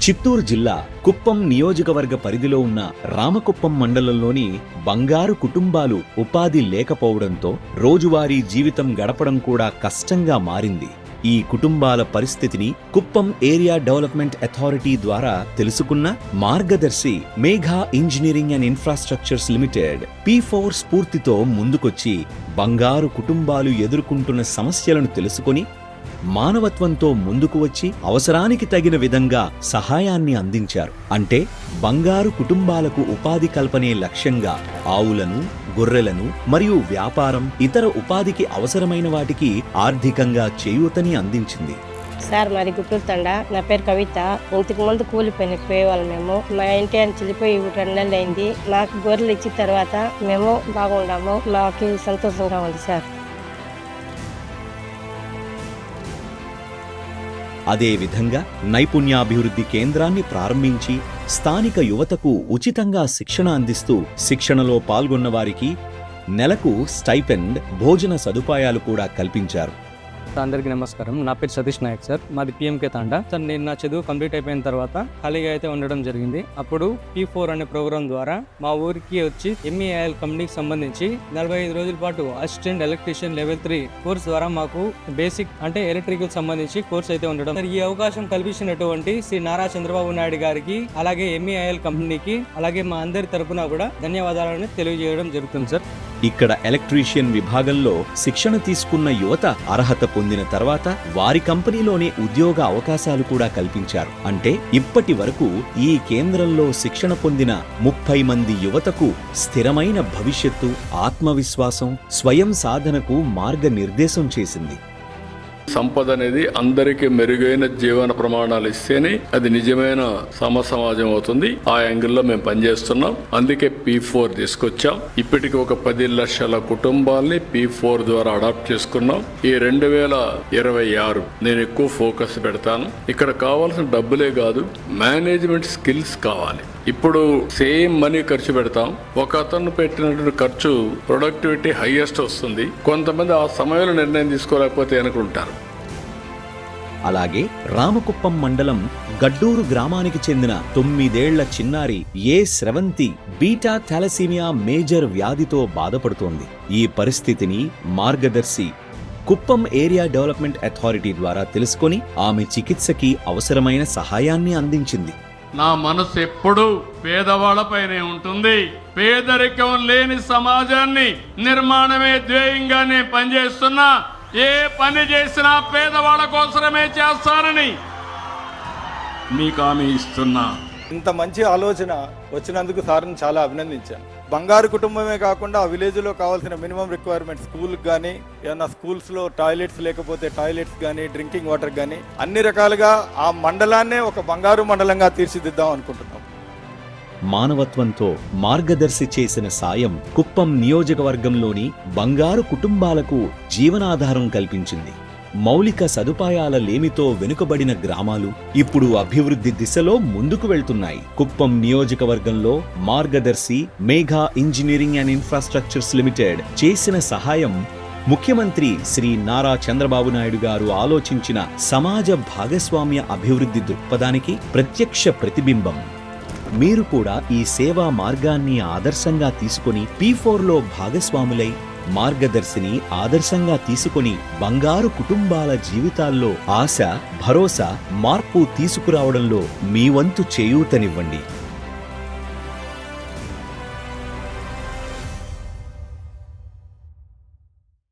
చిత్తూరు జిల్లా కుప్పం నియోజకవర్గ పరిధిలో ఉన్న రామకుప్పం మండలంలోని బంగారు కుటుంబాలు ఉపాధి లేకపోవడంతో రోజువారీ జీవితం గడపడం కూడా కష్టంగా మారింది. ఈ కుటుంబాల పరిస్థితిని కుప్పం ఏరియా డెవలప్మెంట్ అథారిటీ ద్వారా తెలుసుకున్న మార్గదర్శి Megha engineering and infrastructures limited P4 స్ఫూర్తితో ముందుకొచ్చి బంగారు కుటుంబాలు ఎదుర్కొంటున్న సమస్యలను తెలుసుకొని మానవత్వంతో ముందుకు వచ్చి అవసరానికి తగిన విధంగా సహాయాన్ని అందించారు. అంటే బంగారు కుటుంబాలకు ఉపాధి కల్పనే లక్ష్యంగా ఆవులను, గొర్రెలను మరియు వ్యాపారం, ఇతర ఉపాధికి అవసరమైన వాటికి ఆర్థికంగా చేయూతని అందించింది. సార్ మాది గుంటూరు తండ. నా పేరు కవిత. ఇంతకు ముందు కూలిపోయిన పోయేవాళ్ళం మేము. మా ఇంటి అని చెల్లిపోయి 2 నెలలు అయింది. మాకు గొర్రెలు ఇచ్చిన తర్వాత మేము బాగున్నాము. మాకు సంతోషంగా ఉంది సార్. అదేవిధంగా నైపుణ్యాభివృద్ధి కేంద్రాన్ని ప్రారంభించి స్థానిక యువతకు ఉచితంగా శిక్షణ అందిస్తూ శిక్షణలో పాల్గొన్న వారికి నెలకు స్టైపెండ్, భోజన సదుపాయాలు కూడా కల్పించారు. అందరికీ నమస్కారం. నా పేరు సతీష్ నాయక్ సార్. మాది PMK తాండా సార్. నేను నా చదువు కంప్లీట్ అయిపోయిన తర్వాత ఖాళీగా అయితే ఉండడం జరిగింది. అప్పుడు P4 అనే ప్రోగ్రామ్ ద్వారా మా ఊరికి వచ్చి MEIL కంపెనీకి సంబంధించి 45 రోజుల పాటు అసిస్టెంట్ ఎలక్ట్రీషియన్ లెవెల్ 3 కోర్స్ ద్వారా మాకు బేసిక్ అంటే ఎలక్ట్రికల్ సంబంధించి కోర్స్ అయితే ఉండడం. ఈ అవకాశం కల్పించినటువంటి శ్రీ నారా చంద్రబాబు నాయుడు గారికి, అలాగే MEIL కంపెనీకి, అలాగే మా అందరి తరపున కూడా ధన్యవాదాలను తెలియజేయడం జరుగుతుంది సార్. ఇక్కడ ఎలక్ట్రీషియన్ విభాగంలో శిక్షణ తీసుకున్న యువత అర్హత పొందిన తర్వాత వారి కంపెనీలోనే ఉద్యోగ అవకాశాలు కూడా కల్పించారు. అంటే ఇప్పటి వరకు ఈ కేంద్రంలో శిక్షణ పొందిన 30 మంది యువతకు స్థిరమైన భవిష్యత్తు, ఆత్మవిశ్వాసం, స్వయం సాధనకు మార్గనిర్దేశం చేసింది. సంపద అనేది అందరికీ మెరుగైన జీవన ప్రమాణాలు ఇస్తేనే అది నిజమైన సమాజం అవుతుంది. ఆ యాంగిల్లో మేము పనిచేస్తున్నాం. అందుకే P4 తీసుకొచ్చాం. ఇప్పటికి ఒక 10 లక్షల కుటుంబాల్ని P4 ద్వారా అడాప్ట్ చేసుకున్నాం. ఈ 2026 నేను ఎక్కువ ఫోకస్ పెడతాను. ఇక్కడ కావాల్సిన డబ్బులే కాదు, మేనేజ్మెంట్ స్కిల్స్ కావాలి. ఇప్పుడు సేమ్ మనీ ఖర్చు పెడతాం. ఒక అతను పెట్టినటువంటి ఖర్చు ప్రొడక్టివిటీ హైయెస్ట్ వస్తుంది. కొంతమంది ఆ సమయంలో నిర్ణయం తీసుకోలేకపోతే వెనుకుంటారు. అలాగే రామకుప్పం మండలం గడ్డూరు గ్రామానికి చెందిన 9 ఏళ్ల చిన్నారి ఏ స్రవంతి బీటా థాలసీమియా మేజర్ వ్యాధితో బాధపడుతోంది. ఈ పరిస్థితిని మార్గదర్శి కుప్పం ఏరియా డెవలప్మెంట్ అథారిటీ ద్వారా తెలుసుకొని ఆమె చికిత్సకి అవసరమైన సహాయాన్ని అందించింది. నా మనసు ఎప్పుడూ పేదవాళ్లపైనే ఉంటుంది. పేదరికం లేని సమాజాన్ని నిర్మాణమే ధ్యేయంగా నేను పనిచేస్తున్నా. ఏ పని చేసినా పేదవాళ్ళ కోసమే చేస్తానని మీకు హామీ ఇస్తున్నా. ఇంత మంచి ఆలోచన వచ్చినందుకు సార్ని చాలా అభినందించాను. బంగారు కుటుంబమే కాకుండా ఆ విలేజ్లో కావాల్సిన మినిమం రిక్వైర్మెంట్, స్కూల్కి కానీ, ఏమన్నా స్కూల్స్లో టాయిలెట్స్ లేకపోతే టాయిలెట్స్ కానీ, డ్రింకింగ్ వాటర్ కానీ, అన్ని రకాలుగా ఆ మండలాన్నే ఒక బంగారు మండలంగా తీర్చిదిద్దాం అనుకుంటున్నాం. మానవత్వంతో మార్గదర్శి చేసిన సాయం కుప్పం నియోజకవర్గంలోని బంగారు కుటుంబాలకు జీవనాధారం కల్పించింది. మౌలిక సదుపాయాల లేమితో వెనుకబడిన గ్రామాలు ఇప్పుడు అభివృద్ధి దిశలో ముందుకు వెళ్తున్నాయి. కుప్పం నియోజకవర్గంలో మార్గదర్శి Megha engineering and infrastructures limited చేసిన సహాయం ముఖ్యమంత్రి శ్రీ నారా చంద్రబాబు నాయుడు గారు ఆలోచించిన సమాజ భాగస్వామ్య అభివృద్ధి దృక్పథానికి ప్రత్యక్ష ప్రతిబింబం. మీరు కూడా ఈ సేవా మార్గాన్ని ఆదర్శంగా తీసుకొని P4లో భాగస్వాములై మార్గదర్శిని ఆదర్శంగా తీసుకొని బంగారు కుటుంబాల జీవితాల్లో ఆశ, భరోసా, మార్పు తీసుకురావడంలో మీ వంతు చేయూతనివ్వండి.